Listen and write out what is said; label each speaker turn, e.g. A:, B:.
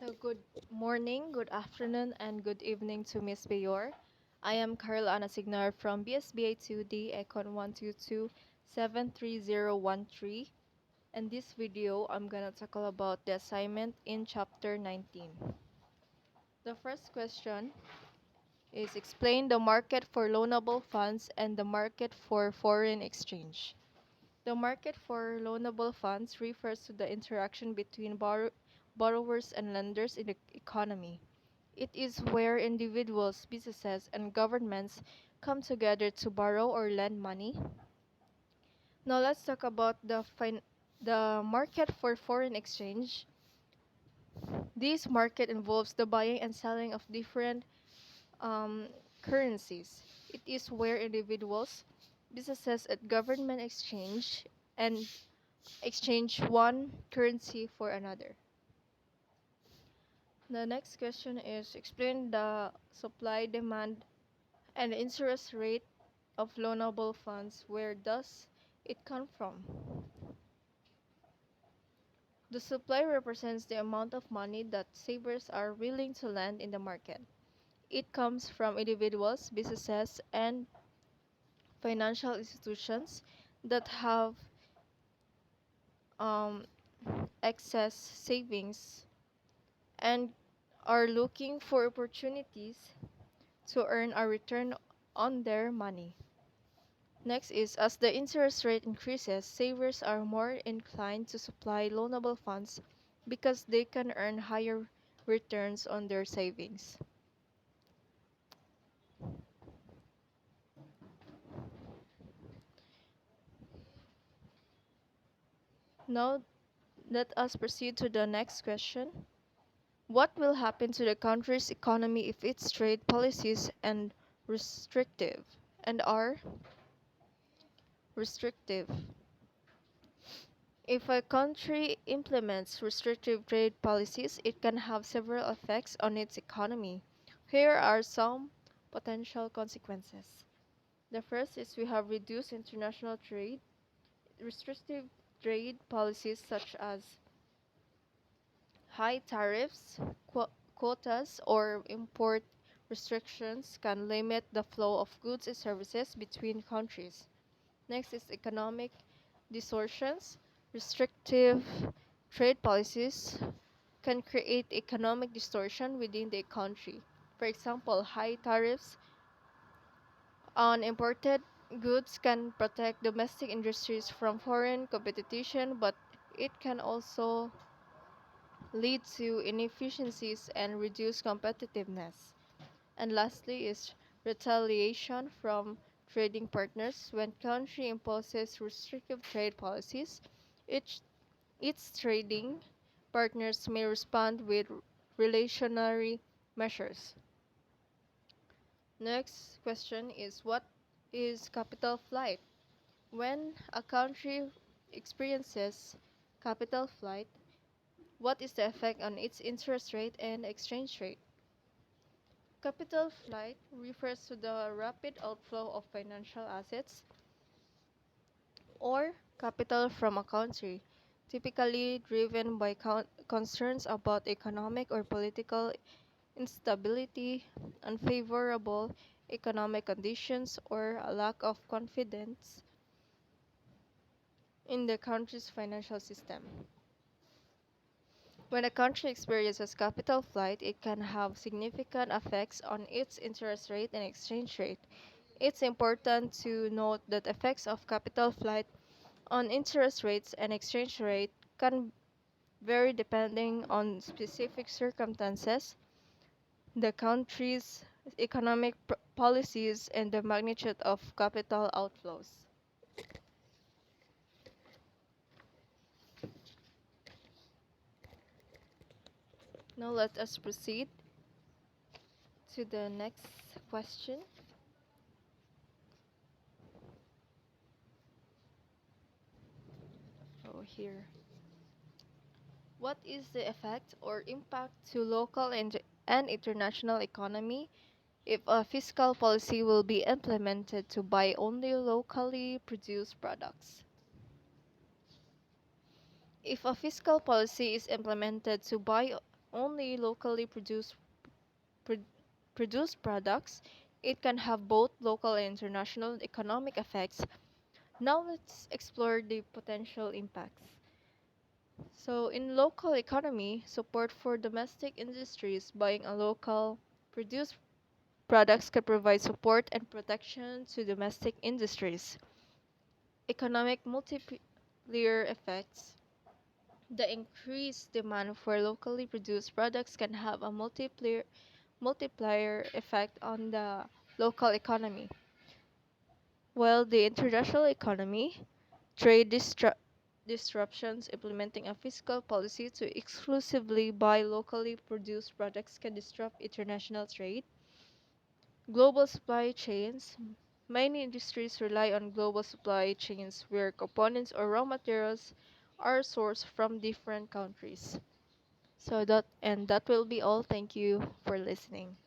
A: So good morning, good afternoon, and good evening to Miss Bayor. I am Caryll Asignar from BSBA 2D Econ 122-73013. In this video, I'm gonna tackle about the assignment in chapter 19. The first question is explain the market for loanable funds and the market for foreign exchange. The market for loanable funds refers to the interaction between borrowers and lenders in the economy. It is where individuals, businesses, and governments come together to borrow or lend money. Now let's talk about the market for foreign exchange. This market involves the buying and selling of different um, currencies. It is where individuals, businesses, and government exchange one currency for another. The next question is explain the supply, demand, and interest rate of loanable funds. Where does it come from? The supply represents the amount of money that savers are willing to lend in the market. It comes from individuals, businesses, and financial institutions that have um, excess savings and are looking for opportunities to earn a return on their money. Next is, as the interest rate increases, savers are more inclined to supply loanable funds because they can earn higher returns on their savings. Now, let us proceed to the next question. What will happen to the country's economy if its trade policies restrictive and are restrictive? If a country implements restrictive trade policies, it can have several effects on its economy. Here are some potential consequences. The first is we have reduced international trade. Restrictive trade policies such as high tariffs, quotas, or import restrictions can limit the flow of goods and services between countries. Next is economic distortions. Restrictive trade policies can create economic distortion within the country. For example, high tariffs on imported goods can protect domestic industries from foreign competition, but it can also lead to inefficiencies and reduce competitiveness. And lastly is retaliation from trading partners. When country imposes restrictive trade policies, its, its trading partners may respond with relationary measures. Next question is what is capital flight? When a country experiences capital flight, what is the effect on its interest rate and exchange rate? Capital flight refers to the rapid outflow of financial assets or capital from a country, typically driven by concerns about economic or political instability, unfavorable economic conditions, or a lack of confidence in the country's financial system. When a country experiences capital flight, it can have significant effects on its interest rate and exchange rate. It's important to note that effects of capital flight on interest rates and exchange rate can vary depending on specific circumstances, the country's economic policies, and the magnitude of capital outflows. Now let us proceed to the next question. Oh, here. What is the effect or impact to local and international economy if a fiscal policy will be implemented to buy only locally produced products? If a fiscal policy is implemented to buy only locally pro- produced products, it can have both local and international economic effects. Now let's explore the potential impacts. So in local economy, support for domestic industries buying a local produced products can provide support and protection to domestic industries. Economic multiplier effects. The increased demand for locally produced products can have a multiplier effect on the local economy. While the international economy, disruptions implementing a fiscal policy to exclusively buy locally produced products can disrupt international trade. Global supply chains. Many industries rely on global supply chains where components or raw materials are sourced from different countries. So that will be all. Thank you for listening.